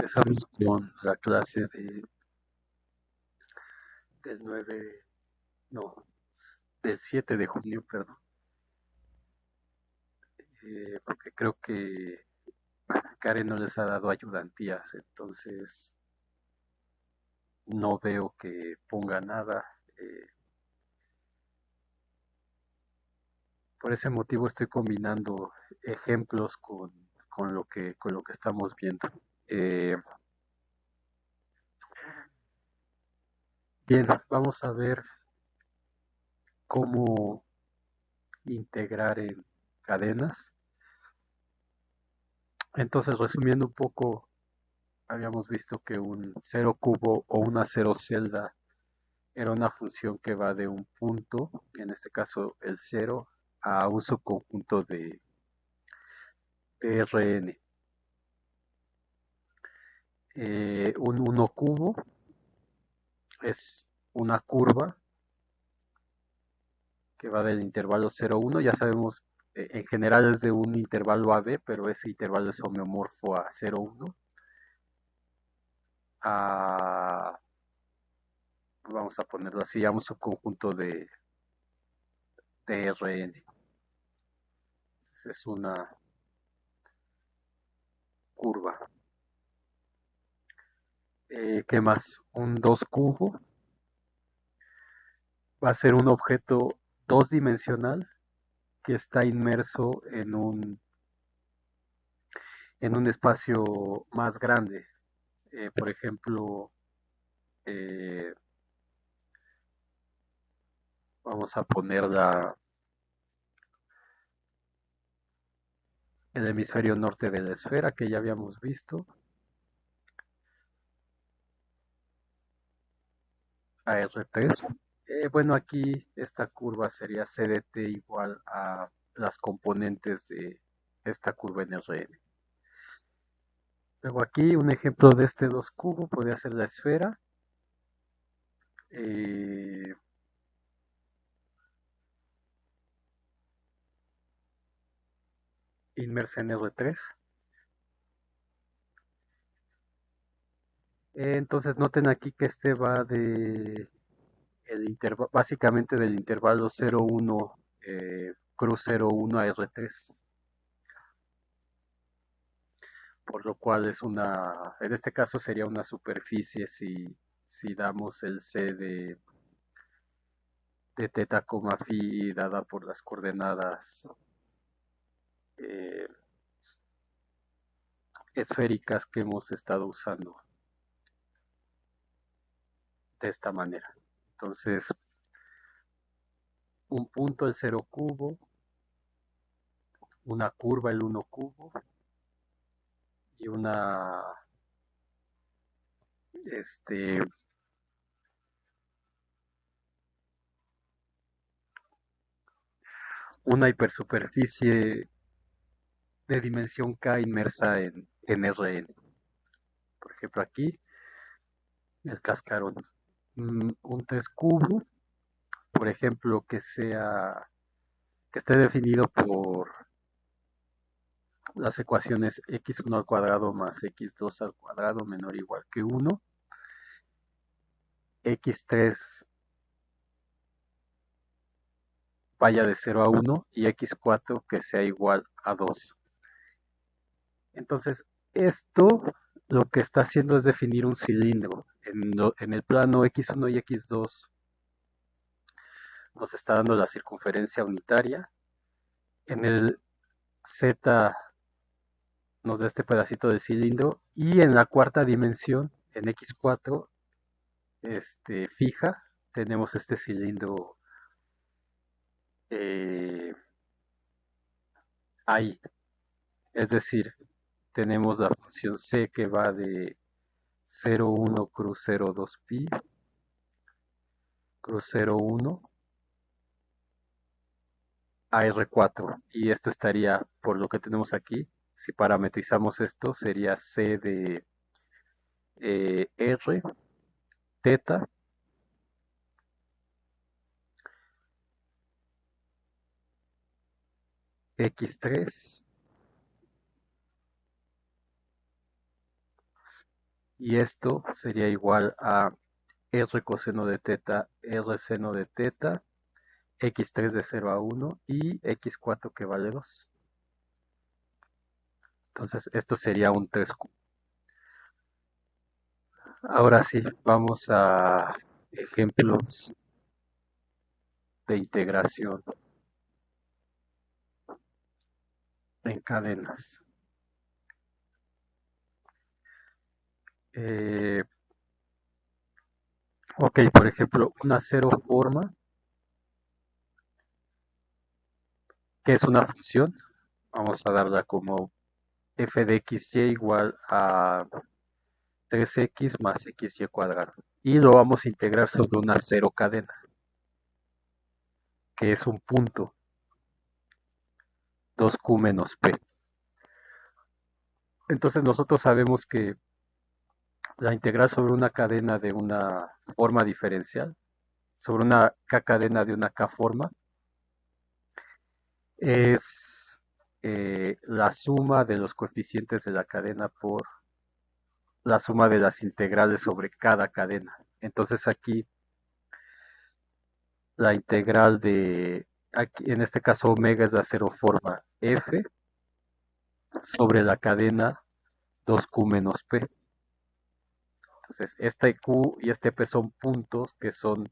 empezamos con la clase del 9, no, del 7 de junio, perdón, porque creo que Karen no les ha dado ayudantías, entonces no veo que ponga nada. eh, por ese motivo estoy combinando ejemplos con lo que estamos viendo. Eh, Bien, vamos a ver cómo integrar en cadenas. Entonces, resumiendo un poco, habíamos visto que un cero cubo o una cero celda era una función que va de un punto, en este caso el cero, a un subconjunto de Rn. Un uno cubo es una curva que va del intervalo 0,1. Ya sabemos, en general es de un intervalo AB, pero ese intervalo es homeomorfo a 0,1. A, vamos a ponerlo así, a un subconjunto de Rn. Entonces es una curva. ¿Qué más? Un 2 cubo va a ser un objeto dos dimensional que está inmerso en un espacio más grande. Por ejemplo, eh, vamos a poner el hemisferio norte de la esfera que ya habíamos visto, a R3. Bueno, aquí esta curva sería CDT igual a las componentes de esta curva en Rn. Luego aquí un ejemplo de este 2 cubo podría ser la esfera. eh, Inmersa en R3. Entonces noten aquí que este va básicamente del intervalo 0,1, cruz 0,1 a R3, por lo cual en este caso sería una superficie si damos el C de teta, phi dada por las coordenadas eh, esféricas que hemos estado usando de esta manera. Entonces, un punto el 0 cubo, una curva el 1 cubo y este, una hipersuperficie de dimensión K inmersa en Rn. Por ejemplo, aquí el cascarón. Un 3 cubo, por ejemplo, que esté definido por las ecuaciones x1 al cuadrado más x2 al cuadrado menor o igual que 1, x3 vaya de 0 a 1 y x4 que sea igual a 2. Entonces, esto lo que está haciendo es definir un cilindro. En el plano x1 y x2 nos está dando la circunferencia unitaria. En el z nos da este pedacito de cilindro y en la cuarta dimensión, en x4, fija, tenemos este cilindro eh, ahí. Es decir, tenemos la función c que va de 0,1 cruz 0,2 pi cruz 0,1 a R4. Y esto estaría, por lo que tenemos aquí, si parametrizamos esto, sería c de R, teta, x3, y esto sería igual a r coseno de teta, r seno de teta, x3 de 0 a 1 y x4 que vale 2. Entonces esto sería un 3Q. Ahora sí, vamos a ejemplos de integración en cadenas. Eh, ok, por ejemplo, una cero forma, que es una función. Vamos a darla como f de xy igual a 3x más xy cuadrado. Y lo vamos a integrar sobre una cero cadena, que es un punto 2q menos p. Entonces nosotros sabemos que la integral sobre una cadena de una forma diferencial, sobre una k cadena de una k forma, es la suma de los coeficientes de la cadena por la suma de las integrales sobre cada cadena. Entonces aquí la integral de, aquí, en este caso omega es la cero forma f sobre la cadena 2q menos p. Entonces este q y este p son puntos que son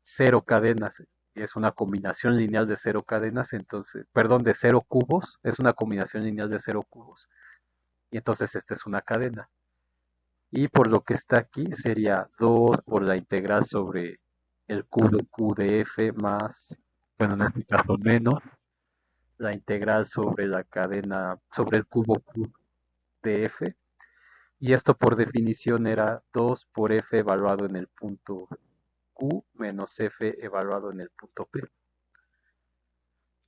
cero cadenas. Es una combinación lineal de cero cadenas, entonces, perdón, de cero cubos, es una combinación lineal de cero cubos. Y entonces esta es una cadena. Y por lo que está aquí sería 2 por la integral sobre el cubo q de f más, bueno, en este caso menos, la integral sobre la cadena, sobre el cubo q de f. Y esto por definición era 2 por f evaluado en el punto q menos f evaluado en el punto p.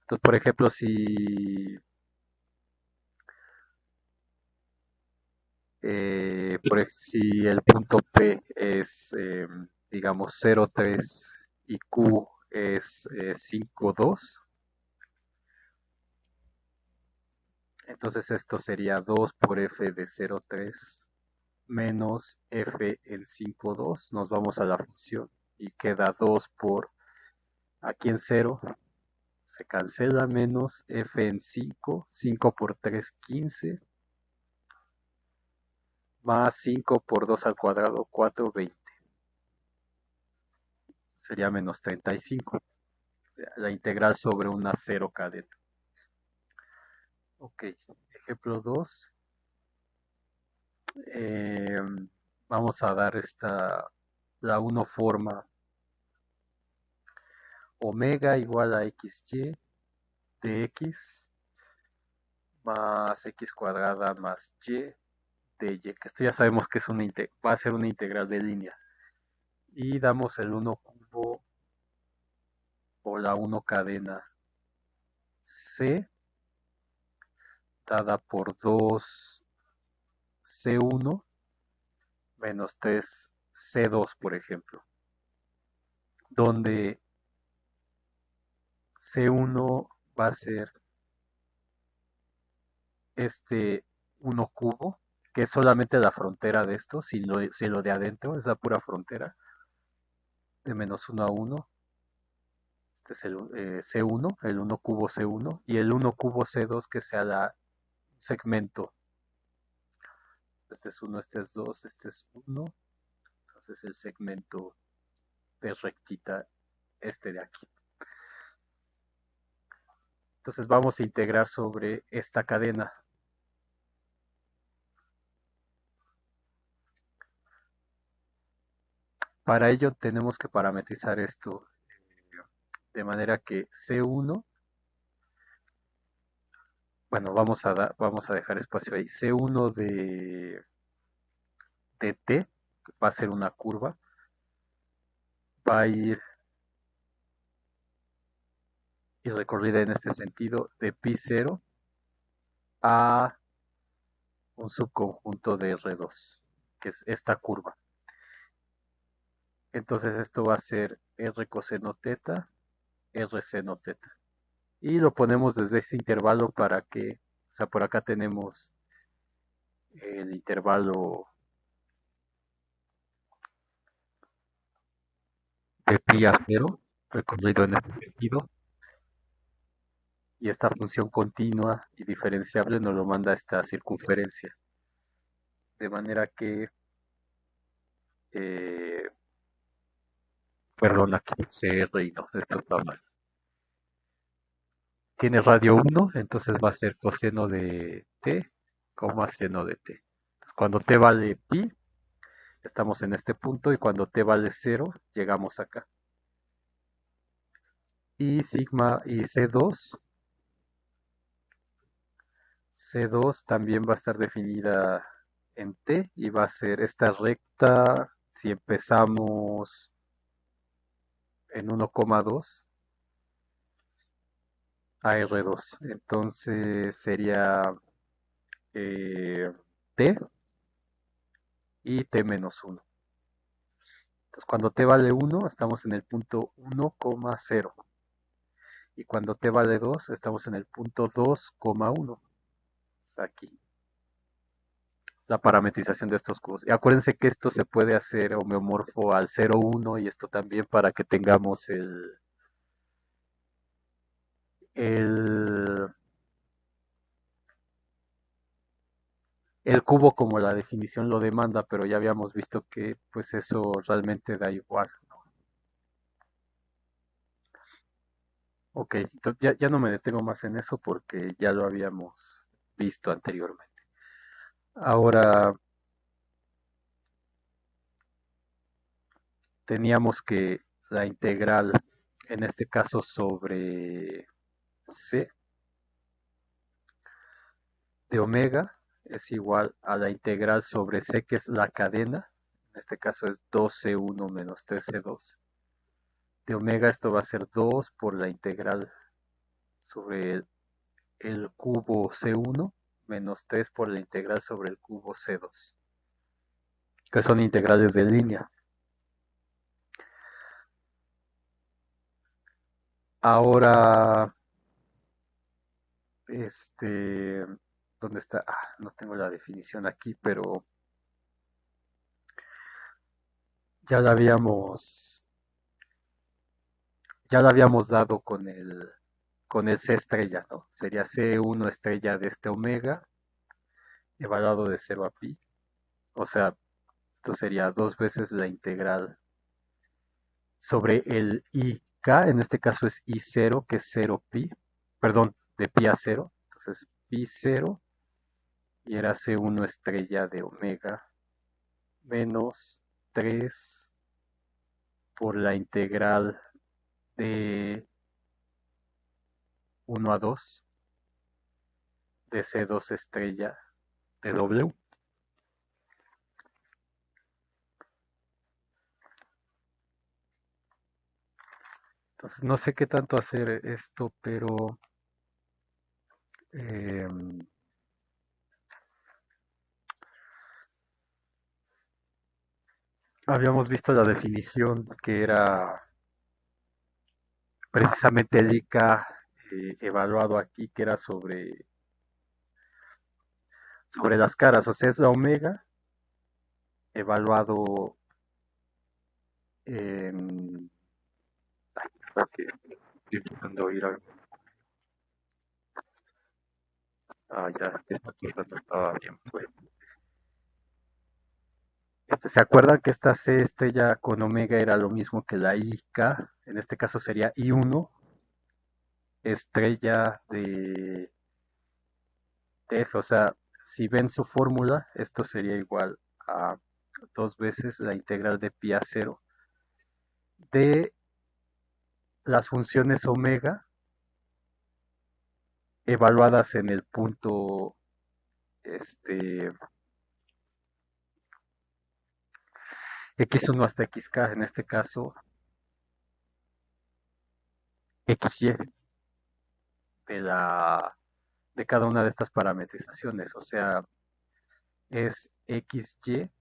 Entonces, por ejemplo, si el punto P es, digamos, 0,3 y Q es 5,2, entonces esto sería 2 por F de 0,3 menos F en 5,2. Nos vamos a la función y queda 2 por, aquí en 0, se cancela menos F en 5, 5 por 3, 15, más 5 por 2 al cuadrado, 4, 20. Sería menos 35. La integral sobre una cero cadena. Ok, ejemplo 2. Eh, vamos a dar la 1 forma omega igual a xy de x más x cuadrada más y de y, que esto ya sabemos que es va a ser una integral de línea. Y damos el 1 cubo o la 1 cadena c dada por 2 c1 menos 3 c2, por ejemplo, donde C1 va a ser este 1 cubo, que es solamente la frontera de esto, si lo de adentro es la pura frontera, de menos 1 a 1. Este es el C1, el 1 cubo C1, y el 1 cubo C2 que sea la segmento. Este es 1, este es 2, este es 1. Entonces el segmento de rectita este de aquí. Entonces vamos a integrar sobre esta cadena. Para ello tenemos que parametrizar esto de manera que C1, bueno, vamos a dejar espacio ahí, C1 de T, que va a ser una curva, va a ir y recorrida en este sentido de pi0 a un subconjunto de R2, que es esta curva. Entonces esto va a ser R coseno teta, R seno teta. Y lo ponemos desde ese intervalo para que, o sea, por acá tenemos el intervalo de pi a cero, recorrido en este sentido, y esta función continua y diferenciable nos lo manda a esta circunferencia. De manera que, eh, perdón, aquí CR y no, esto está mal. Tiene radio 1, entonces va a ser coseno de t, seno de t. Entonces, cuando t vale pi, estamos en este punto, y cuando t vale 0, llegamos acá. Y sigma y C2 también va a estar definida en t, y va a ser esta recta si empezamos en 1,2 a R2. Entonces sería eh, t y t menos 1. Entonces cuando t vale 1 estamos en el punto 1,0. Y cuando t vale 2 estamos en el punto 2,1. O sea, aquí. La parametrización de estos cubos. Y acuérdense que esto se puede hacer homeomorfo al 0,1, y esto también, para que tengamos el, el cubo como la definición lo demanda, pero ya habíamos visto que pues eso realmente da igual. Ok, entonces ya no me detengo más en eso porque ya lo habíamos visto anteriormente. Ahora teníamos que la integral, en este caso sobre c de omega, es igual a la integral sobre c, que es la cadena, en este caso es 2c1 menos 3c2. De omega esto va a ser 2 por la integral sobre el cubo c1 menos 3 por la integral sobre el cubo c2, que son integrales de línea. Ahora, ¿dónde está? No tengo la definición aquí, pero ya la habíamos dado con el C estrella, ¿no? Sería C1 estrella de este omega, evaluado de 0 a pi. O sea, esto sería dos veces la integral sobre el IK, en este caso es I0, que es 0 pi, perdón, de pi a 0. Entonces, pi 0, y era C1 estrella de omega menos 3 por la integral de 1 a 2 de C2 estrella de W. Entonces no sé qué tanto hacer esto, pero eh, habíamos visto la definición que era precisamente el IK, evaluado aquí, que era sobre las caras. O sea, es la omega evaluado en... Ay, creo que estoy intentando ir a... ya, que esta cosa no estaba bien, pues. ¿Se acuerdan que esta C estrella con omega era lo mismo que la IK? En este caso sería I1 estrella de F. O sea, si ven su fórmula, esto sería igual a dos veces la integral de pi a 0 de las funciones omega evaluadas en el punto x1 hasta xk, en este caso xy, de cada una de estas parametrizaciones. O sea, es xy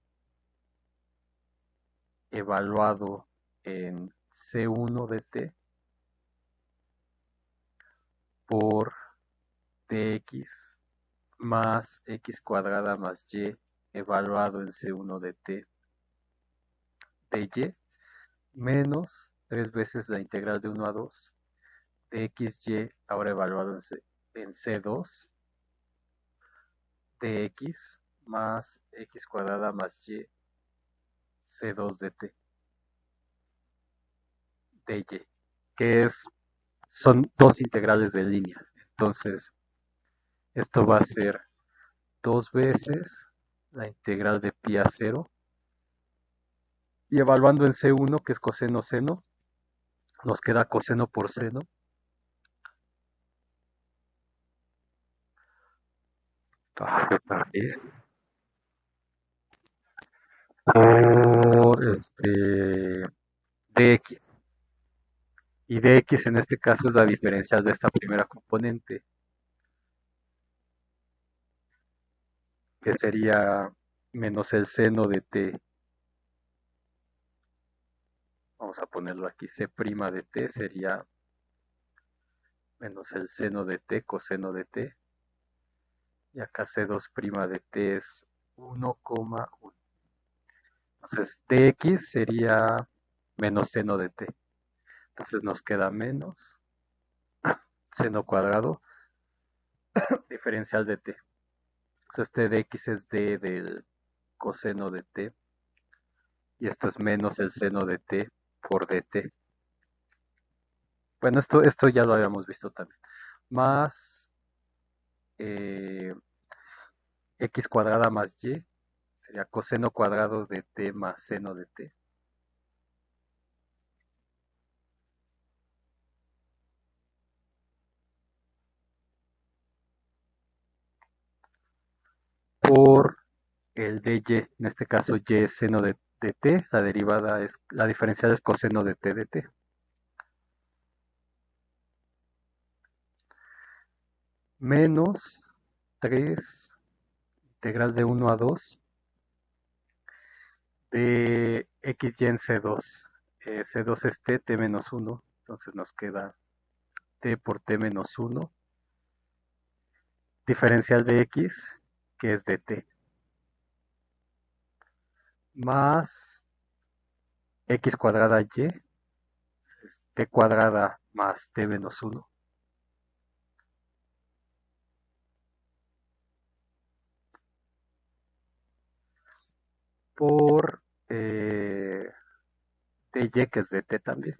evaluado en c1 de t por dx más x cuadrada más y evaluado en c1 de t de y menos 3 veces la integral de 1 a 2 de xy, ahora evaluado en C2, de x más x cuadrada más y C2 de y, que son dos integrales de línea. Entonces, esto va a ser 2 veces la integral de pi a 0. Y evaluando en C1, que es coseno seno, nos queda coseno por seno. Por dx. Y dx en este caso es la diferencial de esta primera componente, que sería menos el seno de t. Vamos a ponerlo aquí, c' de t sería menos el seno de t, coseno de t. Y acá c2' de t es 1,1. Entonces dx sería menos seno de t. Entonces nos queda menos seno cuadrado diferencial de t. Entonces este dx es d del coseno de t. Y esto es menos el seno de t por dt. Bueno, esto ya lo habíamos visto también. Más x cuadrada más y sería coseno cuadrado de t más seno de t. Por el dy, en este caso y es seno de t, la diferencial es coseno de t dt. Menos 3 integral de 1 a 2 de xy en c2. C2 es t menos 1, entonces nos queda t por t menos 1, diferencial de x, que es de t, más x cuadrada y, es t cuadrada más t menos 1, por dy, que es de t también.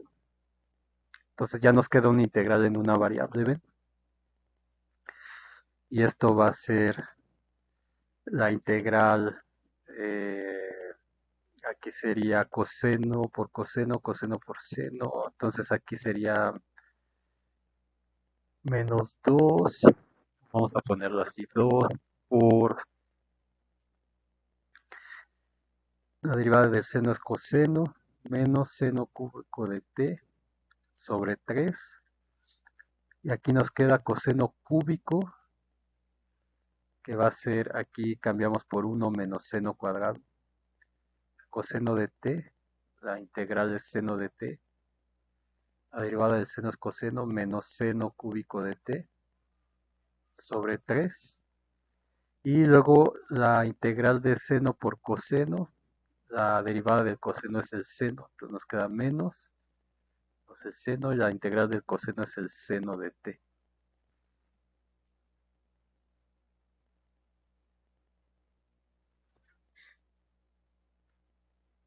Entonces ya nos queda una integral en una variable, ¿ven? Y esto va a ser la integral, aquí sería coseno por coseno, coseno por seno. Entonces aquí sería menos 2, vamos a ponerlo así, 2 por la derivada del seno es coseno, menos seno cúbico de t sobre 3. Y aquí nos queda coseno cúbico, que va a ser, aquí cambiamos por 1 menos seno cuadrado. Coseno de t, la integral del seno de t, la derivada del seno es coseno menos seno cúbico de t sobre 3. Y luego la integral de seno por coseno, la derivada del coseno es el seno, entonces nos queda menos el seno, y la integral del coseno es el seno de t.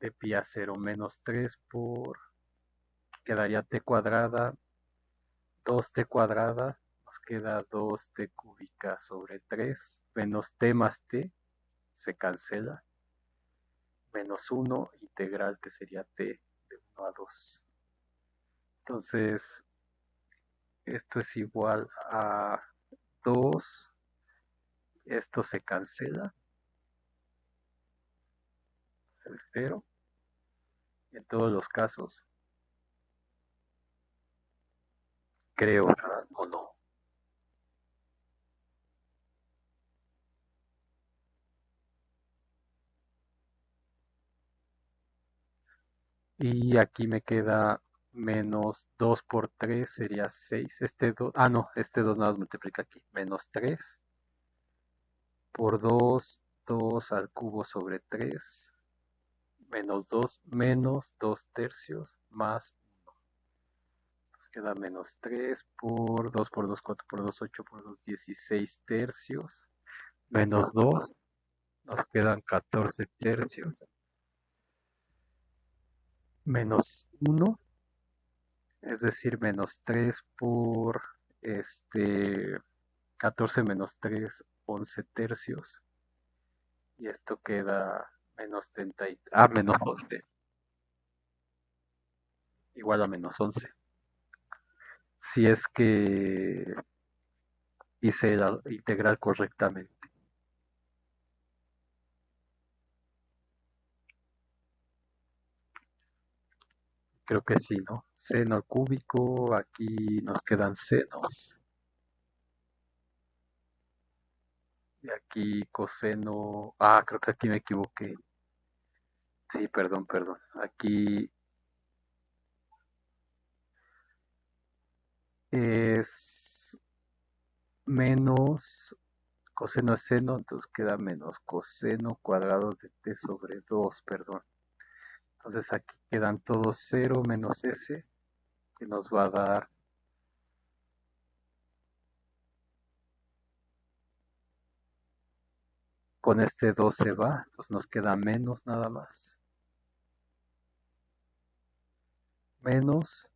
De pi a 0 menos 3 por, quedaría t cuadrada, 2t cuadrada, nos queda 2t cúbica sobre 3, menos t más t, se cancela, menos 1 integral, que sería t de 1 a 2. Entonces, esto es igual a 2, esto se cancela, es 0, en todos los casos, creo, ¿verdad? ¿O no? Y aquí me queda menos 2 por 3 sería 6. Este 2, no, este 2 nada más multiplica aquí. Menos 3 por 2, 2 al cubo sobre 3, menos 2 tercios, más Nos queda menos 3 por 2 4 por 2 8 por 2 16 tercios. Menos 2, nos quedan 14 tercios. Menos 1, es decir, menos 3 por 14 menos 3, 11 tercios. Y esto queda menos 30, menos 11, igual a menos 11. Si es que hice la integral correctamente. Creo que sí, ¿no? Seno al cúbico, aquí nos quedan senos. Y aquí coseno. Creo que aquí me equivoqué. Sí, perdón, perdón. Aquí es menos coseno es seno, entonces queda menos coseno cuadrado de t sobre 2, perdón. Entonces aquí quedan todos 0 menos s, que nos va a dar con este 2 se va, entonces nos queda menos nada más. Menos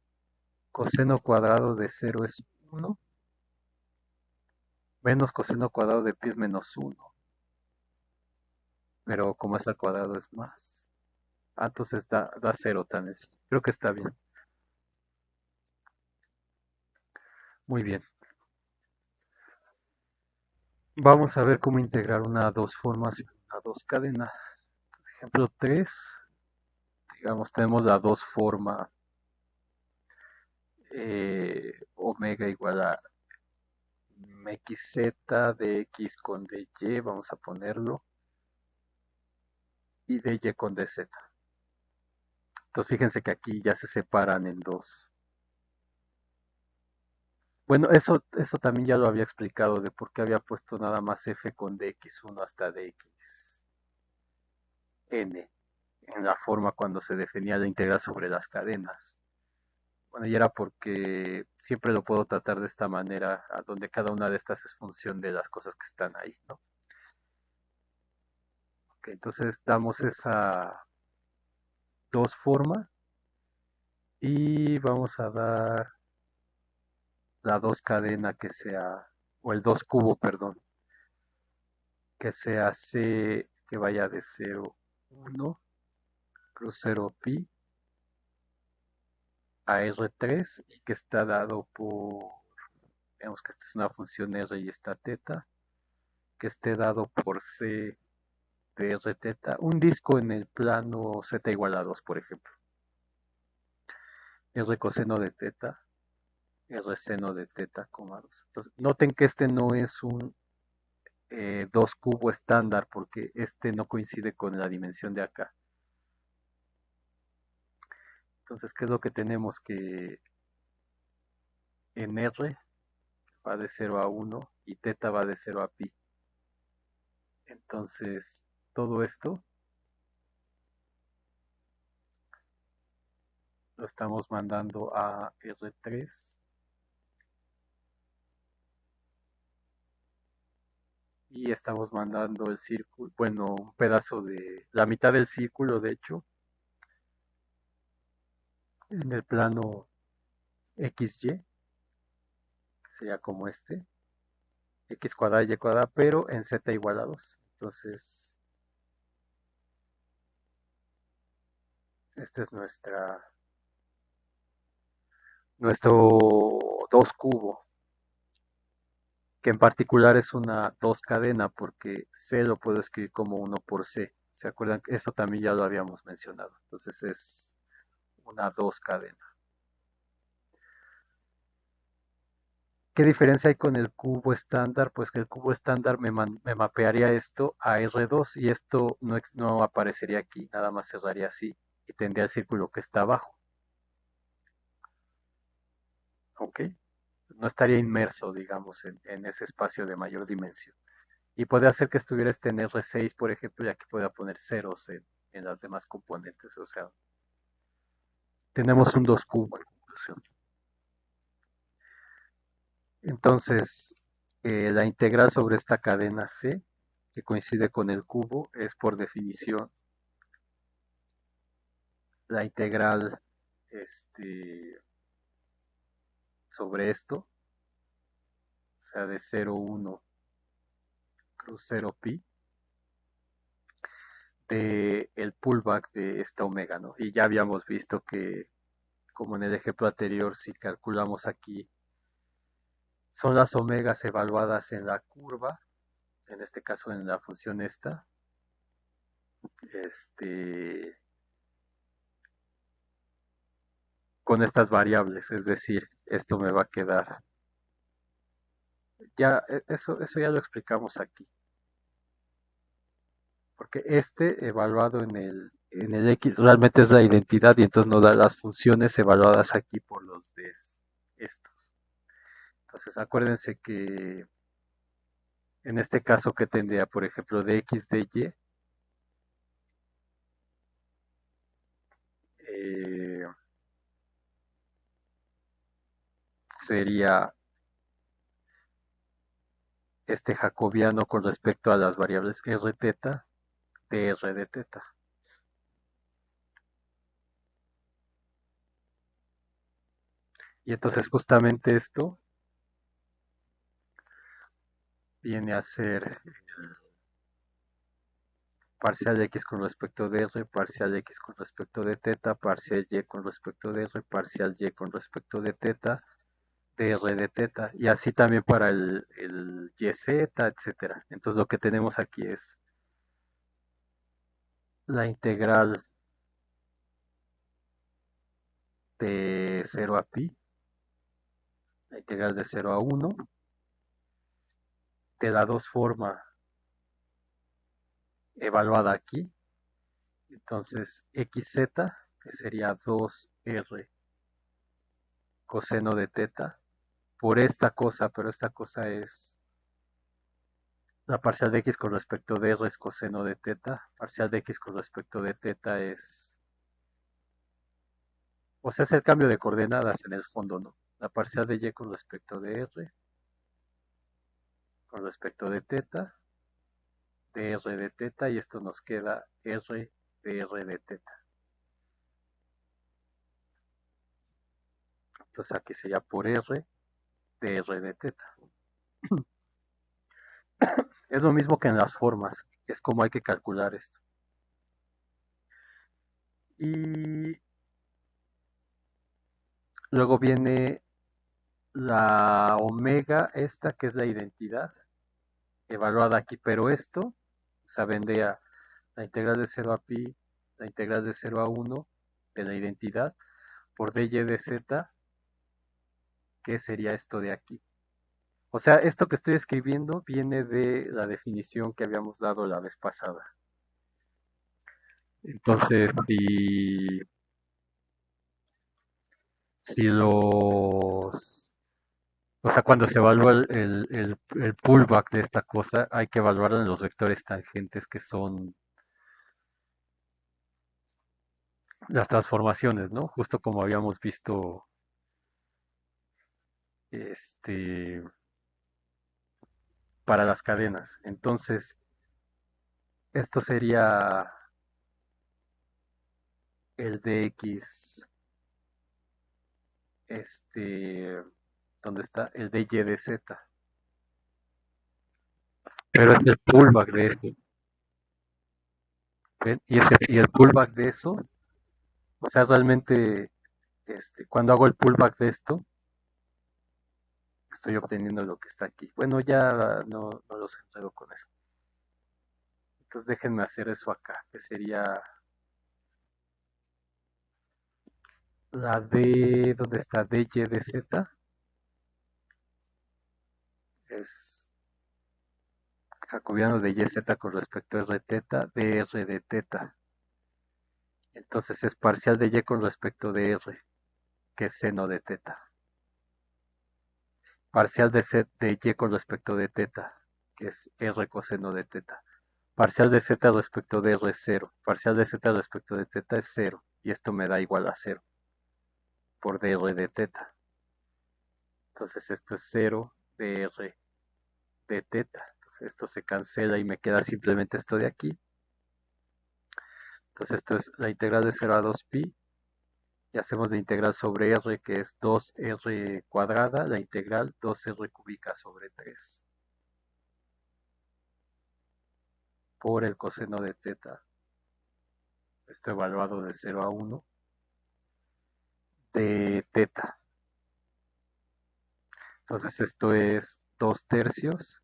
coseno cuadrado de 0 es 1, menos coseno cuadrado de pi es menos 1, pero como es al cuadrado es más. Entonces da 0 también. Creo que está bien. Muy bien. Vamos a ver cómo integrar una dos formas y una dos cadena. Ejemplo 3, digamos, tenemos la dos forma omega igual a xz de x con dy, vamos a ponerlo, y dy con dz. Entonces fíjense que aquí ya se separan en dos. Bueno, eso también ya lo había explicado de por qué había puesto nada más f con dx1 hasta dxn en la forma cuando se definía la integral sobre las cadenas. Bueno, y era porque siempre lo puedo tratar de esta manera, a donde cada una de estas es función de las cosas que están ahí, ¿no? Ok, entonces damos esa dos forma y vamos a dar la dos cadena que sea, o el dos cubo, perdón, que sea c que vaya de 0, 1, cruz 0 pi a R3 y que está dado por, digamos que esta es una función R y esta teta, que esté dado por C de R teta, un disco en el plano Z igual a 2, por ejemplo. R coseno de teta, R seno de teta, 2. Entonces, noten que este no es un 2 cubo estándar porque este no coincide con la dimensión de acá. Entonces, ¿qué es lo que tenemos? Que en R va de 0 a 1 y teta va de 0 a pi. Entonces, todo esto lo estamos mandando a R3 y estamos mandando el círculo, bueno, un pedazo de la mitad del círculo, de hecho, en el plano XY, que sería como este, X cuadrada y Y cuadrada, pero en Z igual a 2. Entonces, este es nuestro 2 cubo, que en particular es una 2 cadena, porque C lo puedo escribir como 1 por C. ¿Se acuerdan? Eso también ya lo habíamos mencionado. Entonces es una 2 cadena. ¿Qué diferencia hay con el cubo estándar? Pues que el cubo estándar me mapearía esto a R2 y esto no aparecería aquí, nada más cerraría así y tendría el círculo que está abajo. ¿Ok? No estaría inmerso, digamos, en ese espacio de mayor dimensión. Y puede hacer que estuviera este en R6, por ejemplo, y aquí pueda poner ceros en las demás componentes. O sea, tenemos un 2 cubo en conclusión. Entonces, la integral sobre esta cadena C, que coincide con el cubo, es por definición la integral sobre esto, o sea, de 0,1 cruz 0 pi, de el pullback de esta omega, ¿no? Y ya habíamos visto que, como en el ejemplo anterior, si calculamos aquí, son las omegas evaluadas en la curva, en este caso en la función esta, este, con estas variables, es decir, esto me va a quedar, ya, eso ya lo explicamos aquí, porque este evaluado en el X realmente es la identidad y entonces nos da las funciones evaluadas aquí por los de estos. Entonces acuérdense que en este caso que tendría, por ejemplo, de X de Y, eh, sería este jacobiano con respecto a las variables r teta de r de teta. Y entonces justamente esto viene a ser parcial x con respecto de r, parcial x con respecto de teta, parcial y con respecto de r, parcial y con respecto de teta, de r de teta, y así también para el yz, etcétera. Entonces lo que tenemos aquí es la integral de 0 a pi, la integral de 0 a 1, de la dos forma evaluada aquí, entonces xz, que sería 2r coseno de teta, por esta cosa, pero esta cosa es la parcial de x con respecto de r es coseno de teta, parcial de x con respecto de teta es, o sea, es el cambio de coordenadas en el fondo, ¿no? La parcial de y con respecto de r, con respecto de teta, de r de teta, y esto nos queda r de r de teta. Entonces aquí sería por r de r de teta. Es lo mismo que en las formas, es como hay que calcular esto. Y luego viene la omega, esta que es la identidad, evaluada aquí, pero esto, o sea, vendría la integral de 0 a pi, la integral de 0 a 1 de la identidad, por dy de z, que sería esto de aquí. O sea, esto que estoy escribiendo viene de la definición que habíamos dado la vez pasada. Entonces, si los... O sea, cuando se evalúa el pullback de esta cosa, hay que evaluarlo en los vectores tangentes que son las transformaciones, ¿no? Justo como habíamos visto este, para las cadenas. Entonces, esto sería el dx, ¿dónde está? El dy de z. Pero es el pullback de eso. ¿Ven? Y el pullback de eso, o sea, realmente, cuando hago el pullback de esto, estoy obteniendo lo que está aquí. Bueno, ya no los enredo con eso. Entonces déjenme hacer eso acá, que sería la D, ¿dónde está? dy de z, es jacobiano de yz con respecto a r teta, de r de teta. Entonces es parcial de y con respecto de r, que es seno de teta. Parcial de z de y con respecto de teta, que es r coseno de teta. Parcial de z respecto de r es 0. Parcial de z respecto de teta es 0. Y esto me da igual a 0 por dr de teta. Entonces esto es 0 de R de teta. Entonces esto se cancela y me queda simplemente esto de aquí. Entonces esto es la integral de 0 a 2pi. Y hacemos la integral sobre R, que es 2R cuadrada, la integral 2R cúbica sobre 3 por el coseno de teta. Esto evaluado de 0 a 1 de teta. Entonces esto es 2/3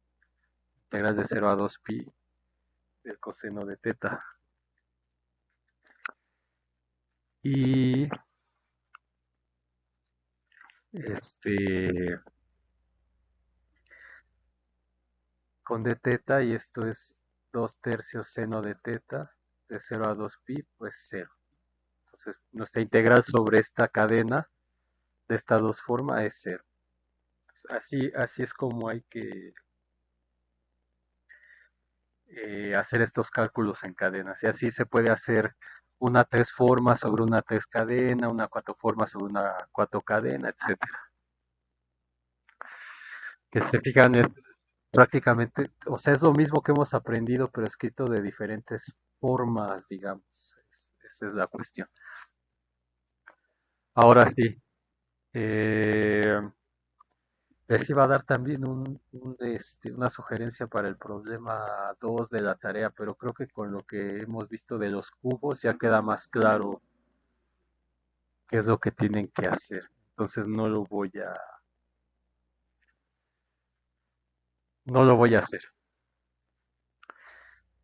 integral de 0 a 2pi del coseno de teta. Y con d teta, y esto es 2/3 seno de teta de 0 a 2pi, pues 0. Entonces nuestra integral sobre esta cadena de estas dos formas es 0. Así es como hay que hacer estos cálculos en cadenas. Y así se puede hacer una 3 formas sobre una 3 cadena, una 4 formas sobre una 4 cadena, etcétera. Que se fijan, es prácticamente, o sea, es lo mismo que hemos aprendido, pero escrito de diferentes formas, digamos. Esa es la cuestión. Ahora sí, eh, les iba a dar también una sugerencia para el problema 2 de la tarea, pero creo que con lo que hemos visto de los cubos ya queda más claro qué es lo que tienen que hacer. Entonces no lo voy a hacer.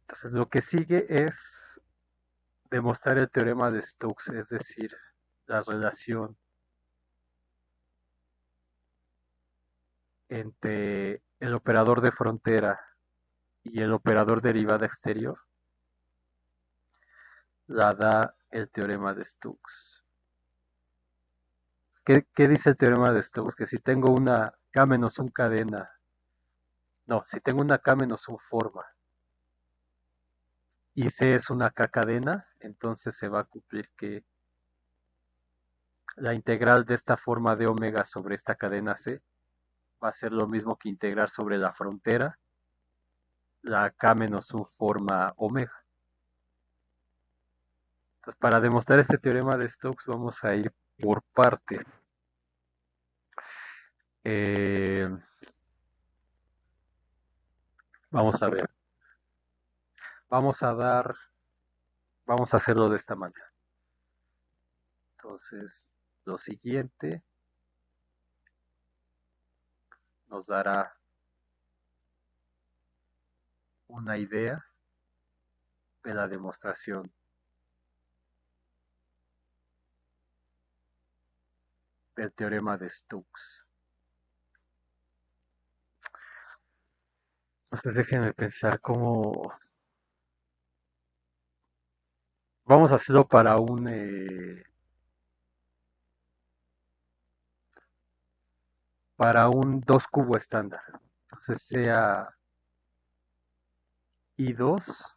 Entonces lo que sigue es demostrar el teorema de Stokes, es decir, la relación entre el operador de frontera y el operador derivada exterior, la da el teorema de Stokes. ¿Qué dice el teorema de Stokes? Que si tengo una K menos un cadena, no, si tengo una K menos un forma y C es una K cadena, entonces se va a cumplir que la integral de esta forma de omega sobre esta cadena C va a ser lo mismo que integrar sobre la frontera la K menos un forma omega. Entonces, para demostrar este teorema de Stokes vamos a ir por parte. Vamos a ver. Vamos a hacerlo de esta manera. Entonces, lo siguiente nos dará una idea de la demostración del teorema de Stokes. Entonces, déjenme pensar cómo. Vamos a hacerlo para un 2 cubo estándar. Entonces sea I2,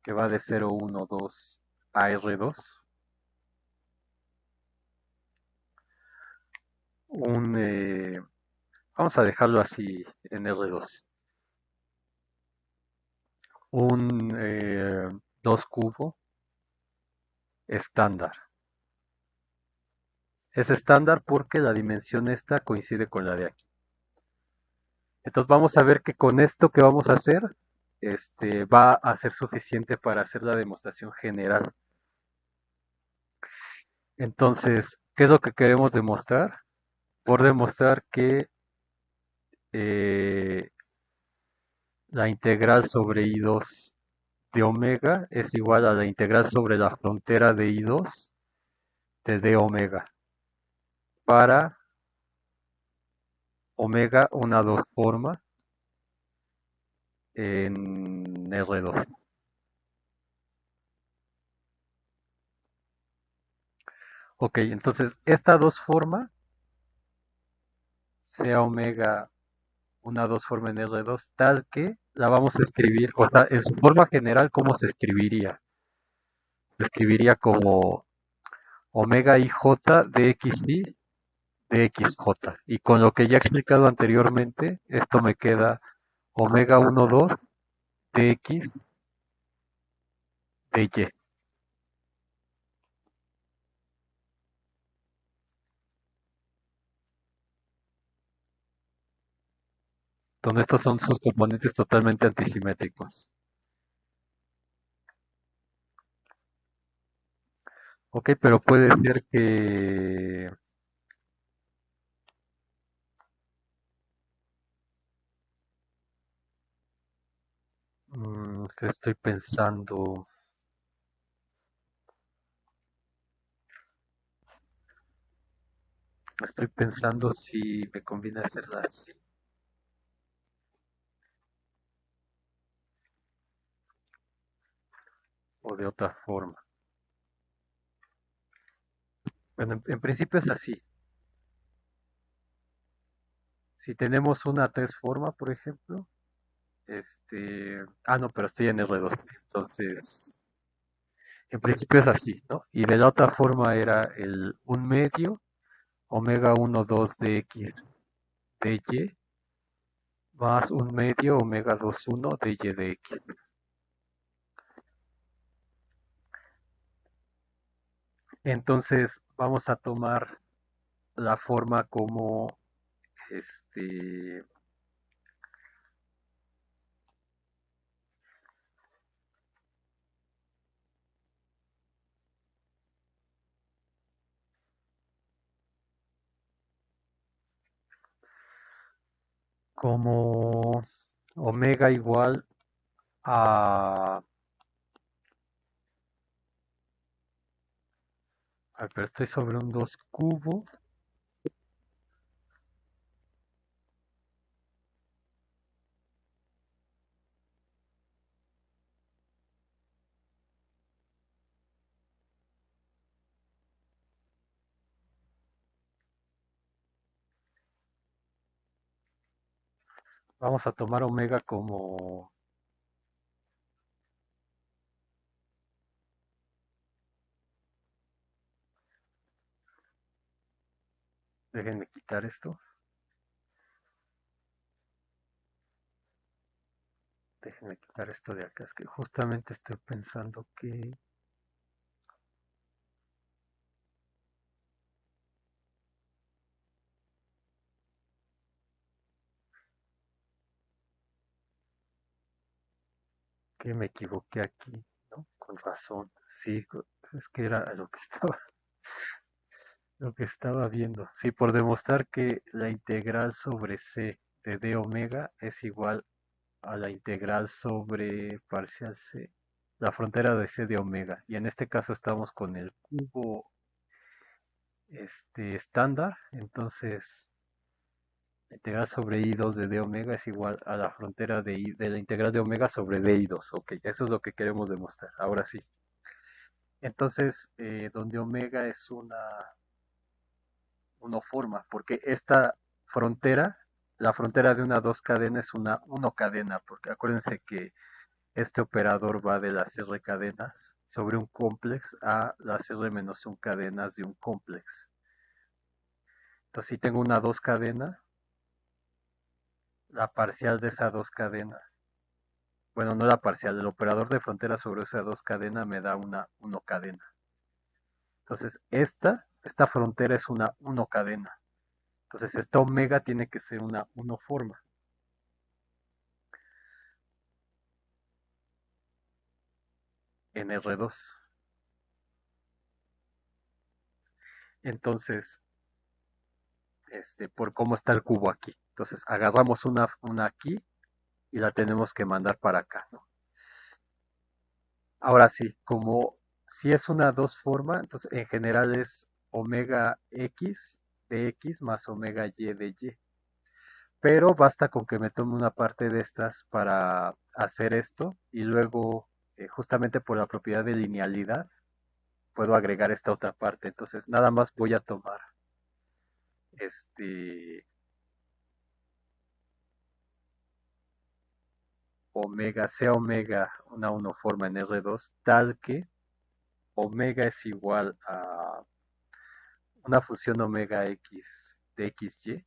que va de 0, 1, 2 a R2. Vamos a dejarlo así en R2. Un 2 cubo estándar. Es estándar porque la dimensión esta coincide con la de aquí. Entonces vamos a ver que con esto que vamos a hacer, va a ser suficiente para hacer la demostración general. Entonces, ¿qué es lo que queremos demostrar? Por demostrar que la integral sobre I2 de omega es igual a la integral sobre la frontera de I2 de d omega para omega una 2 forma en R2. Ok, entonces esta 2 forma, sea omega una 2 forma en R2, tal que la vamos a escribir, o sea, en su forma general, ¿cómo se escribiría? Se escribiría como omega IJ de XY de XJ. Y con lo que ya he explicado anteriormente, esto me queda omega 1, 2 de X de Y, donde estos son sus componentes totalmente antisimétricos. Ok, pero puede ser que... ¿qué estoy pensando? Estoy pensando si me conviene hacerla así o de otra forma. Bueno, en principio es así. Si tenemos una tres forma, por ejemplo, no, pero estoy en R2, entonces, en principio es así, ¿no? Y de la otra forma era el un medio, omega 1 2 de X de Y, más un medio, omega 2 1 de Y de X. Entonces, vamos a tomar la forma como, este, como omega igual a... A ver, pero estoy sobre un 2 cubo. Vamos a tomar omega como... Déjenme quitar esto. Déjenme quitar esto de acá. Es que justamente estoy pensando que me equivoqué aquí, ¿no? Con razón. Sí, es que era lo que estaba viendo. Sí, por demostrar que la integral sobre c de d omega es igual a la integral sobre parcial c, la frontera de c de omega. Y en este caso estamos con el cubo estándar. Entonces, la integral sobre i2 de d omega es igual a la frontera de la integral de omega sobre d i2. Ok, eso es lo que queremos demostrar. Ahora sí. Entonces, donde omega es una forma, porque esta frontera, la frontera de una dos cadena es una uno cadena, porque acuérdense que este operador va de las R cadenas sobre un complex a las R menos un cadenas de un complex. Entonces, si tengo una dos cadena, la parcial de esa dos cadena, bueno, no la parcial, el operador de frontera sobre esa dos cadena me da una uno cadena. Entonces, esta frontera es una uno cadena. Entonces, esta omega tiene que ser una uno forma en R2. Entonces, por cómo está el cubo aquí. Entonces, agarramos una aquí y la tenemos que mandar para acá, ¿no? Ahora sí, como si es una dos forma, entonces en general es omega x de x más omega y de y. Pero basta con que me tome una parte de estas para hacer esto y luego, justamente por la propiedad de linealidad, puedo agregar esta otra parte. Entonces, nada más voy a tomar este omega, sea omega una unoforma en R2, tal que omega es igual a una función omega x de XY,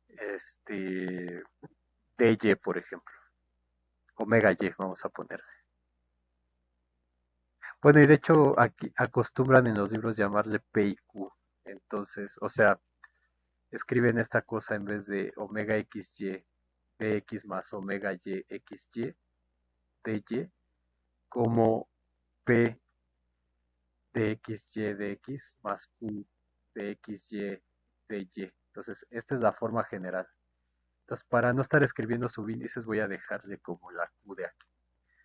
este, DY, por ejemplo, omega Y, vamos a poner. Bueno, y de hecho aquí acostumbran en los libros llamarle P y Q. Entonces, o sea, escriben esta cosa en vez de omega XY, DX más omega Y XY, DY, como P de XY de X más Q de XY de Y. Entonces, esta es la forma general. Entonces, para no estar escribiendo subíndices, voy a dejarle como la Q de aquí.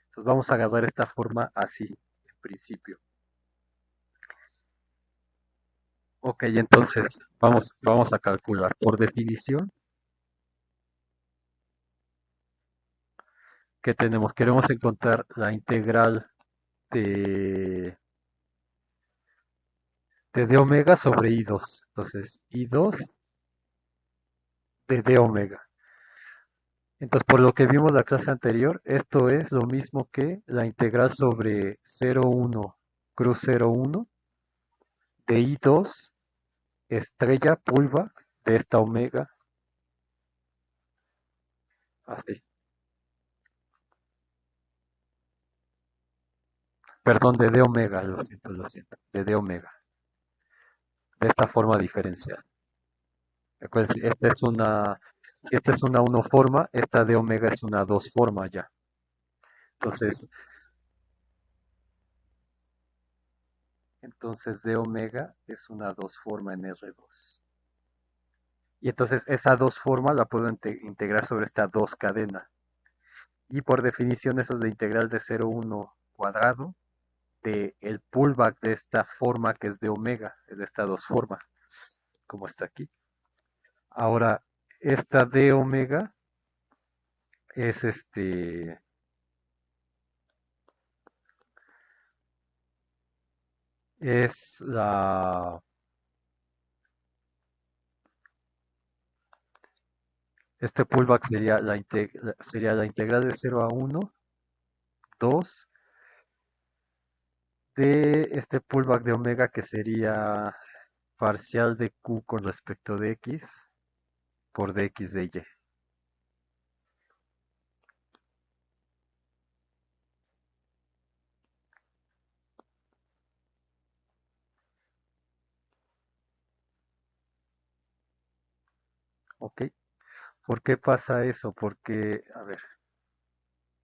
Entonces, vamos a agarrar esta forma así, en principio. Ok, entonces, vamos a calcular. Por definición, ¿qué tenemos? Queremos encontrar la integral de, de d omega sobre I2. Entonces, I2 de d omega. Entonces, por lo que vimos la clase anterior, esto es lo mismo que la integral sobre 0,1 cruz 0,1 de I2 estrella pulva de esta omega, así, perdón, de d omega, lo siento, de d omega, de esta forma diferencial. Acuérdense, si esta es una 1 forma, esta d omega es una 2 forma ya. Entonces, d omega es una 2 forma en R2. Y entonces esa 2 forma la puedo integrar sobre esta 2 cadena. Y por definición eso es de integral de 0,1 cuadrado de el pullback de esta forma que es de omega, de esta 2 forma, como está aquí. Ahora, esta d omega es es este pullback sería la integral de 0 a 1, 2 de este pullback de omega que sería parcial de q con respecto de x por dx de y. ¿Ok? ¿Por qué pasa eso? Porque, a ver,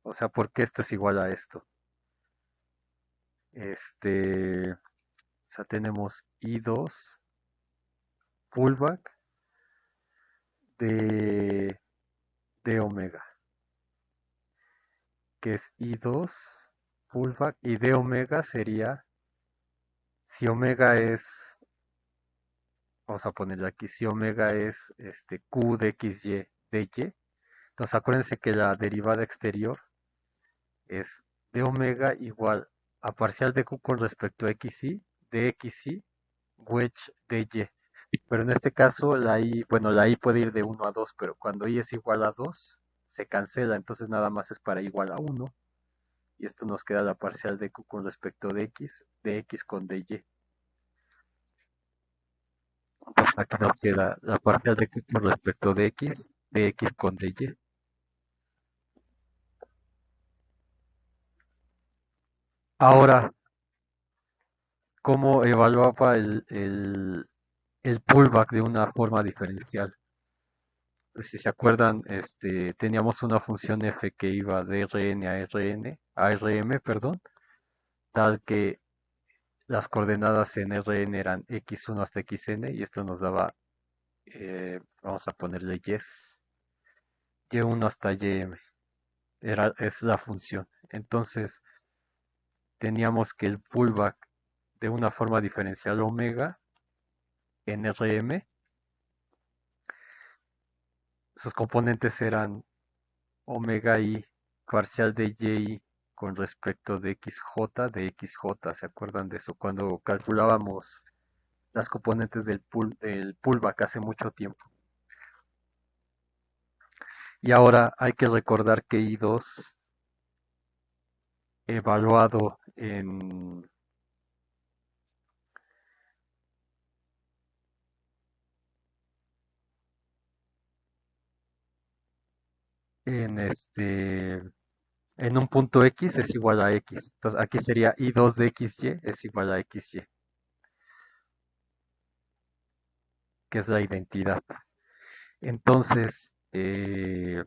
o sea, ¿por qué esto es igual a esto? O sea, tenemos I2 pullback de, de omega, que es I2 pullback, y de omega sería, si omega es, vamos a ponerle aquí, si omega es Q de XY de Y, entonces acuérdense que la derivada exterior es de omega igual a parcial de Q con respecto a XY, de XY, wedge de Y. Pero en este caso la I, bueno, la I puede ir de 1 a 2, pero cuando I es igual a 2, se cancela, entonces nada más es para igual a 1. Y esto nos queda la parcial de Q con respecto de X con de Y. Entonces aquí nos queda la parcial de Q con respecto de X con de Y. Ahora, ¿cómo evaluaba el pullback de una forma diferencial? Pues, si se acuerdan, teníamos una función f que iba de Rn a Rm, perdón, tal que las coordenadas en Rn eran x1 hasta xn y esto nos daba, vamos a ponerle y1 hasta ym, es la función. Entonces teníamos que el pullback de una forma diferencial omega en Rm, sus componentes eran omega i parcial de y con respecto de xj, ¿se acuerdan de eso? Cuando calculábamos las componentes del pullback hace mucho tiempo. Y ahora hay que recordar que I2 evaluado en en un punto X es igual a X. Entonces aquí sería I2 de XY es igual a XY, que es la identidad. Entonces, ¿quién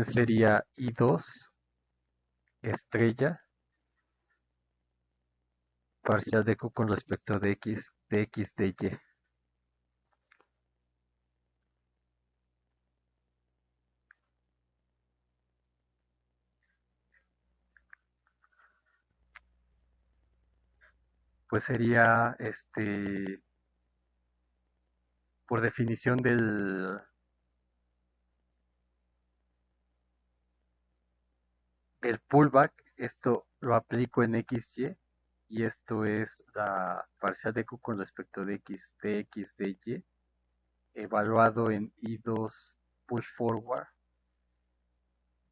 sería I2 estrella parcial de Q con respecto de X de Y? Pues sería, por definición del pullback, esto lo aplico en XY y esto es la parcial de Q con respecto de X de Y evaluado en I2 push forward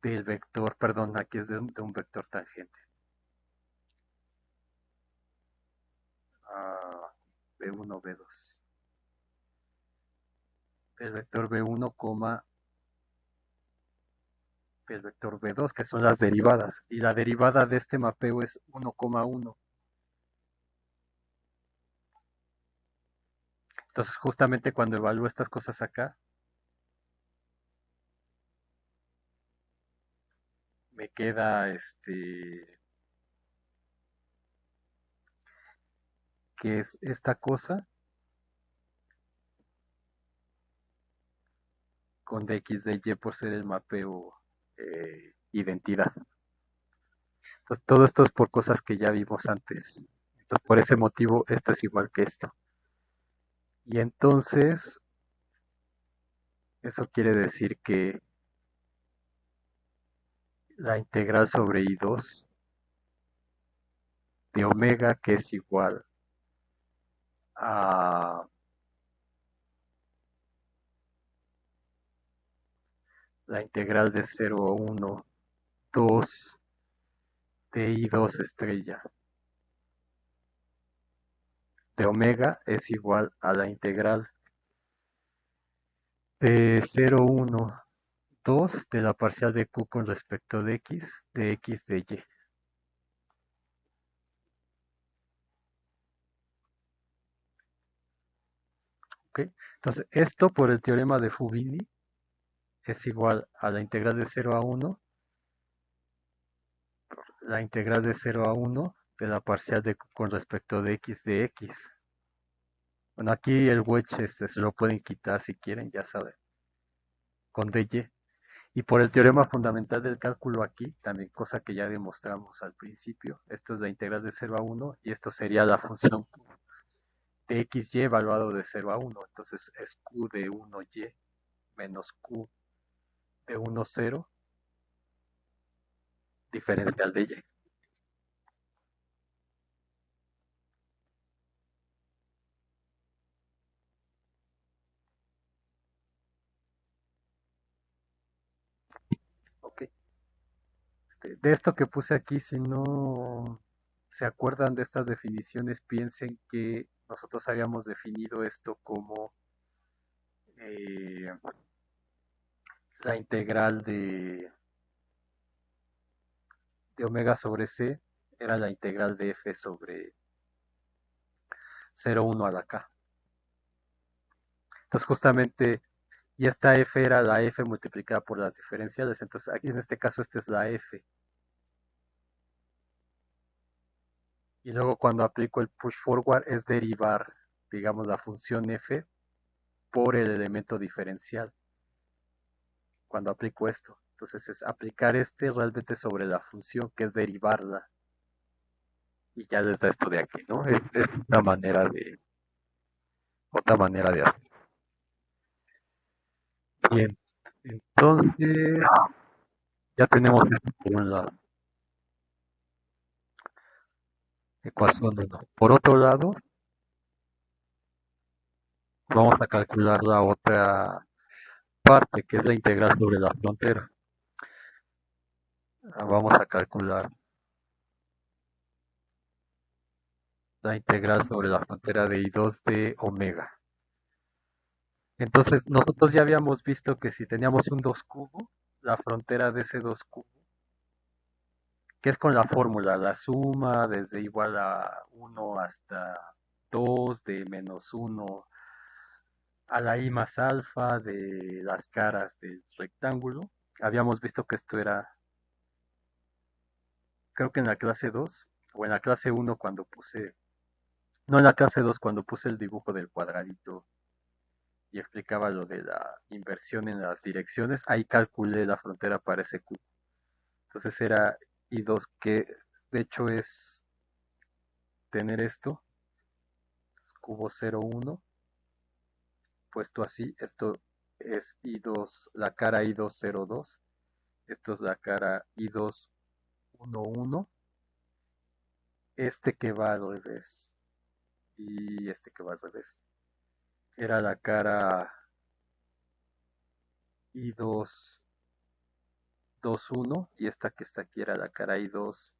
del vector, perdón, aquí es de un vector tangente. Ah, B1, B2. Del vector B1, del vector B2, que son las derivadas. Y la derivada de este mapeo es 1,1. Entonces, justamente cuando evalúo estas cosas acá, me queda que es esta cosa con dx de y por ser el mapeo identidad. Entonces, todo esto es por cosas que ya vimos antes. Entonces, por ese motivo, esto es igual que esto. Y entonces, eso quiere decir que la integral sobre I2 de omega, que es igual a la integral de 0 a 1, 2 de I2 estrella de omega es igual a la integral de 0, 1, 2 de la parcial de Q con respecto de X de Y. ¿Okay? Entonces, esto por el teorema de Fubini es igual a la integral de 0 a 1, la integral de 0 a 1 de la parcial de Q con respecto de X. Bueno, aquí el wedge se lo pueden quitar si quieren, ya saben, con dy. Y por el teorema fundamental del cálculo aquí, también cosa que ya demostramos al principio, esto es la integral de 0 a 1 y esto sería la función q de xy evaluado de 0 a 1. Entonces es q de 1y menos q de 1, 0 diferencial de y. ¿Ok? De esto que puse aquí, si no se acuerdan de estas definiciones, piensen que nosotros habíamos definido esto como eh, la integral de omega sobre c era la integral de f sobre 0,1 a la k. Entonces justamente, y esta f era la f multiplicada por las diferenciales, entonces aquí en este caso esta es la f. Y luego cuando aplico el push forward es derivar, digamos, la función f por el elemento diferencial. Cuando aplico esto. Entonces es aplicar realmente sobre la función, que es derivarla. Y ya les da esto de aquí, ¿no? Es otra manera de hacer. Bien, entonces ya tenemos esto por un lado. Ecuación 1. Por otro lado, vamos a calcular la otra parte, que es la integral sobre la frontera. Vamos a calcular la integral sobre la frontera de I2 de omega. Entonces, nosotros ya habíamos visto que si teníamos un 2 cubo, la frontera de ese 2 cubo, que es con la fórmula, la suma desde igual a 1 hasta 2 de menos 1 a la i más alfa de las caras del rectángulo. Habíamos visto que esto era, creo que en la clase 2 o en la clase 1 cuando puse, no, en la clase 2 cuando puse el dibujo del cuadradito y explicaba lo de la inversión en las direcciones, ahí calculé la frontera para ese cubo. Entonces era I2, que de hecho es tener esto, cubo 0,1, puesto así, esto es I2, la cara I202, esto es la cara I211, este que va al revés y este que va al revés. Era la cara I221 y esta que está aquí era la cara I2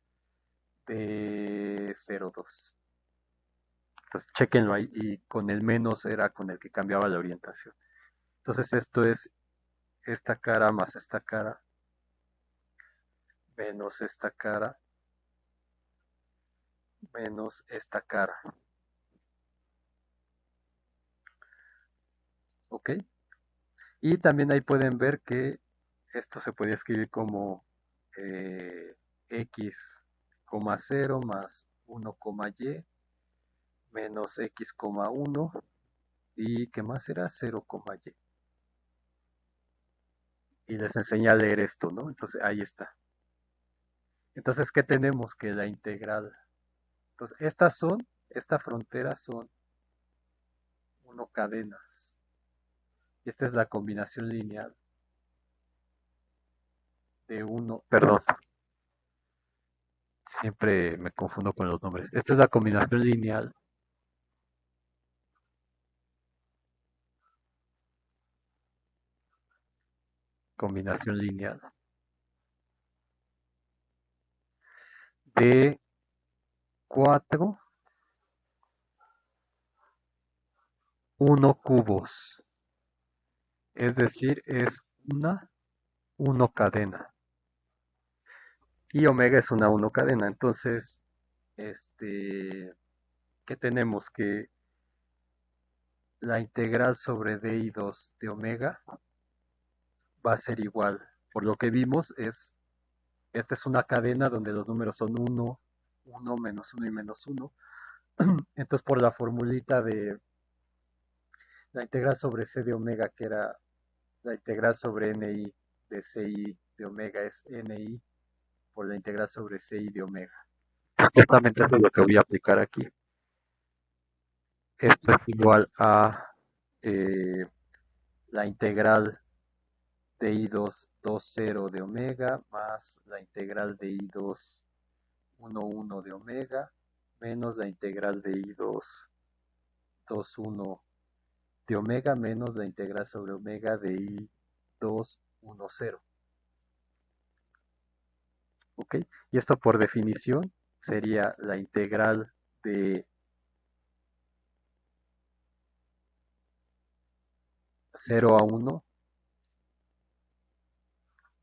de 02. Entonces, chequenlo ahí y con el menos era con el que cambiaba la orientación. Entonces, esto es esta cara más esta cara menos esta cara menos esta cara. ¿Ok? Y también ahí pueden ver que esto se puede escribir como x, 0 más 1, y menos x, 1 y ¿qué más era? 0, y. Y les enseñé a leer esto, ¿no? Entonces ahí está. Entonces, ¿qué tenemos? Que la integral. Entonces, esta frontera son 1 cadenas. Y esta es la combinación lineal de 1, perdón, siempre me confundo con los nombres. Esta es la combinación lineal de 4, 1 cubos. Es decir, es una 1 cadena. Y omega es una 1 cadena. Entonces, ¿qué tenemos? Que la integral sobre di2 de omega va a ser igual. Por lo que vimos, esta es una cadena donde los números son 1, 1, menos 1 y menos 1. Entonces, por la formulita de la integral sobre c de omega, que era la integral sobre ni de ci de omega, es ni por la integral sobre ci de omega. Justamente eso es lo que voy a aplicar aquí. Esto es igual a la integral de I2 20 de omega más la integral de I2 11 de omega menos la integral de I2 21 de omega menos la integral sobre omega de I2 10. ¿Ok? Y esto por definición sería la integral de 0 a 1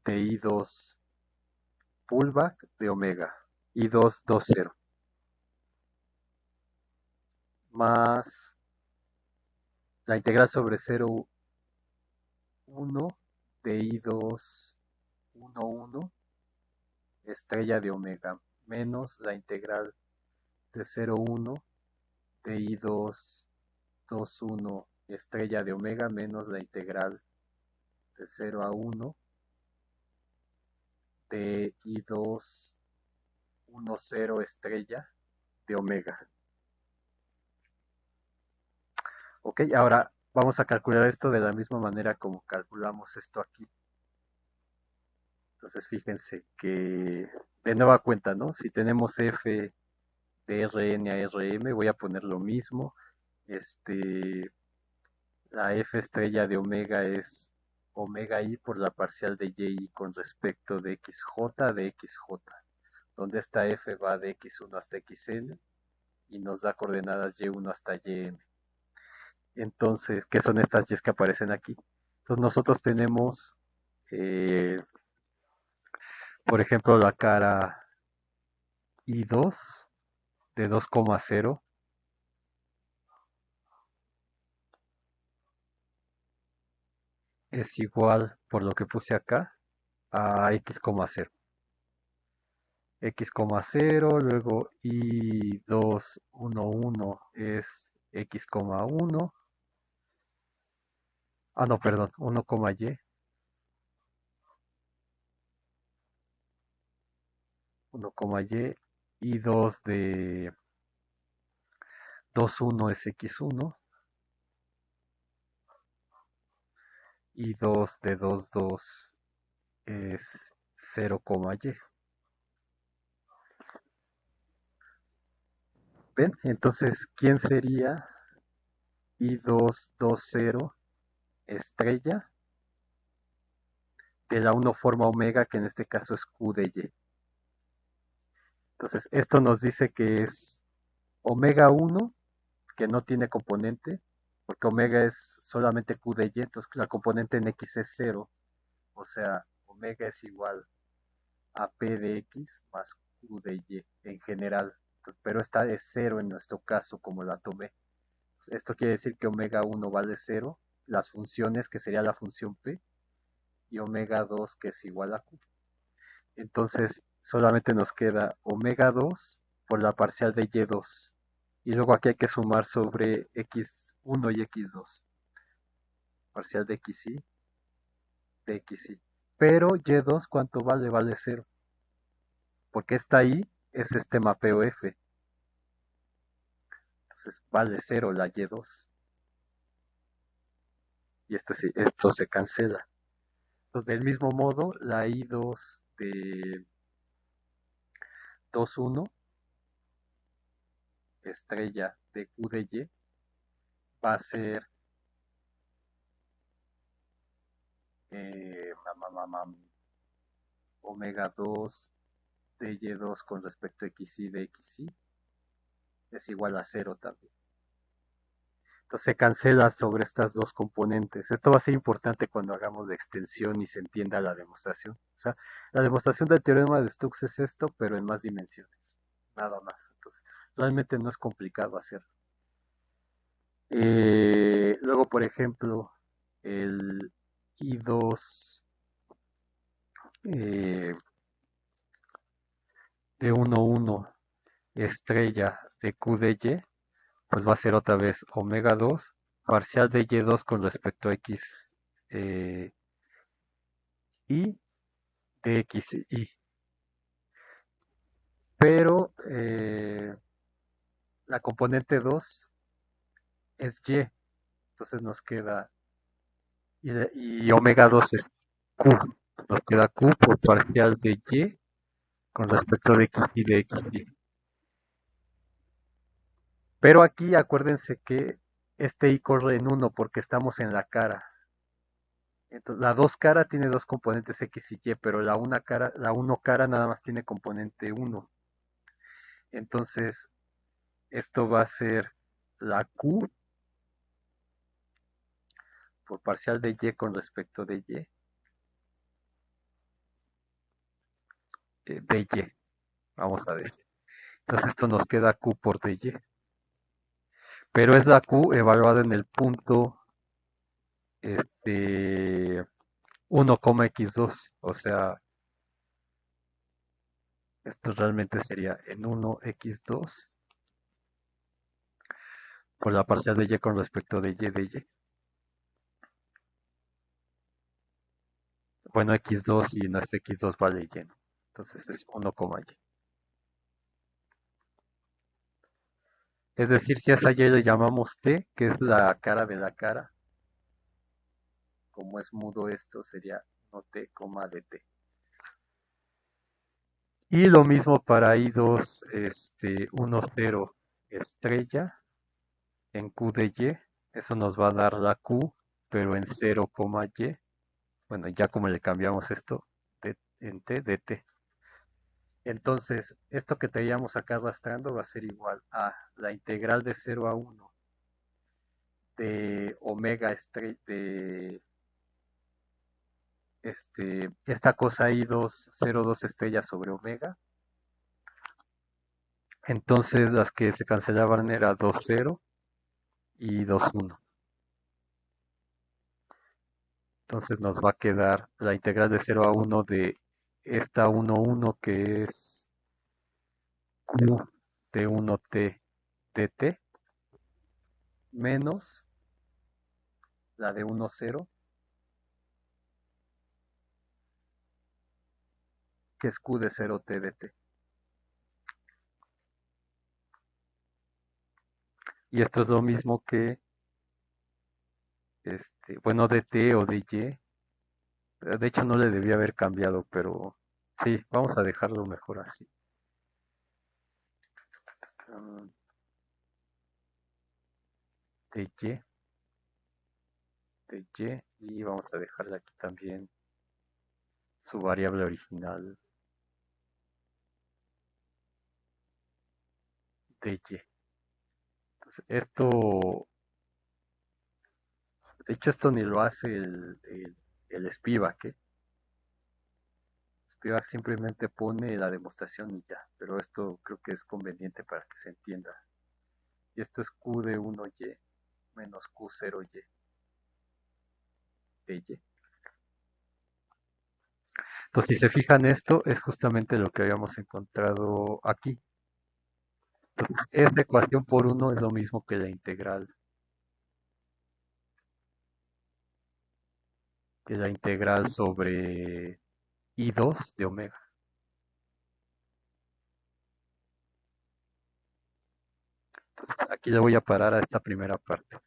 de I2 pullback de omega, I2 20, más la integral sobre 0, 1 de I2 11 estrella de omega menos la integral de 0,1 de I2 21 estrella de omega menos la integral de 0 a 1 de I2 10 estrella de omega. Ok, ahora vamos a calcular esto de la misma manera como calculamos esto aquí. Entonces fíjense que de nueva cuenta, ¿no? Si tenemos f de Rn a Rm, voy a poner lo mismo. La f estrella de omega es omega i por la parcial de y con respecto de xj de xj, donde esta f va de x1 hasta xn y nos da coordenadas y1 hasta ym. Entonces, ¿qué son estas y que aparecen aquí? Entonces nosotros tenemos Eh, por ejemplo, la cara I2 de 2,0 es igual, por lo que puse acá, a x,0. X,0, luego I211 es x,1. Ah, no, perdón, 1,y. 1,y. I2 de 2,1 es x1. I2 de 2,2 es 0,y. ¿Ven? Entonces, ¿quién sería I220 estrella de la 1 forma omega, que en este caso es q de y? Entonces, esto nos dice que es omega 1, que no tiene componente, porque omega es solamente q de y, entonces la componente en x es 0, o sea, omega es igual a p de x más q de y en general, pero esta es 0 en nuestro caso, como la tomé. Esto quiere decir que omega 1 vale 0, las funciones, que sería la función p, y omega 2, que es igual a q. Entonces, solamente nos queda omega 2 por la parcial de y2. Y luego aquí hay que sumar sobre x1 y x2. Parcial de xy, de xy. Pero y2, ¿cuánto vale? Vale 0. Porque esta y es este mapeo f. Entonces vale 0 la y2. Y esto se cancela. Entonces, del mismo modo, la i2 de 2,1 estrella de q de y va a ser omega 2 de y2 con respecto a xy de xy es igual a 0 también. Entonces se cancela sobre estas dos componentes. Esto va a ser importante cuando hagamos la extensión y se entienda la demostración. O sea, la demostración del teorema de Stokes es esto, pero en más dimensiones. Nada más. Entonces, realmente no es complicado hacerlo. Luego, por ejemplo, el I2 eh, de 1,1 estrella de Q de Y, pues va a ser otra vez omega 2 parcial de Y2 con respecto a X y de XY. Pero la componente 2 es Y, entonces nos queda, y omega 2 es Q, nos queda Q por parcial de Y con respecto de X y de XY. Pero aquí acuérdense que este I corre en 1 porque estamos en la cara. Entonces, la 2 cara tiene dos componentes X y Y, pero la 1 cara nada más tiene componente 1. Entonces, esto va a ser la Q por parcial de Y con respecto de Y, de Y, vamos a decir. Entonces, esto nos queda Q por dy. Pero es la Q evaluada en el punto este, 1,x2. O sea, esto realmente sería en 1x2 por la parcial de Y con respecto de Y de Y. Bueno, x2 y nuestro x2 vale Y, ¿no? Entonces es 1,y. Es decir, si a esa Y le llamamos t, que es la cara de la cara, como es mudo esto, sería no t, dt. Y lo mismo para I2, 1,0 estrella en Q de Y. Eso nos va a dar la Q, pero en 0,y. Bueno, ya como le cambiamos esto en t, dt. Entonces, esto que teníamos acá arrastrando va a ser igual a la integral de 0 a 1 de omega esta cosa I2, 0,2 estrellas sobre omega. Entonces las que se cancelaban era 2,0 y 2,1. Entonces nos va a quedar la integral de 0 a 1 de esta 1,1 que es Q de 1t dt menos la de 1,0 que es Q de 0t dt. Y esto es lo mismo que, bueno, dt o dy. De hecho no le debía haber cambiado, pero sí, vamos a dejarlo mejor así. Mm, dy, y vamos a dejarle aquí también su variable original dy. Entonces, de hecho esto ni lo hace el Spivak, ¿eh? Spivak simplemente pone la demostración y ya, pero esto creo que es conveniente para que se entienda. Y esto es Q de 1y menos Q0y de y. Entonces, si se fijan, esto es justamente lo que habíamos encontrado aquí. Entonces, esta ecuación por 1 es lo mismo que la integral sobre I2 de omega. Entonces, aquí le voy a parar a esta primera parte.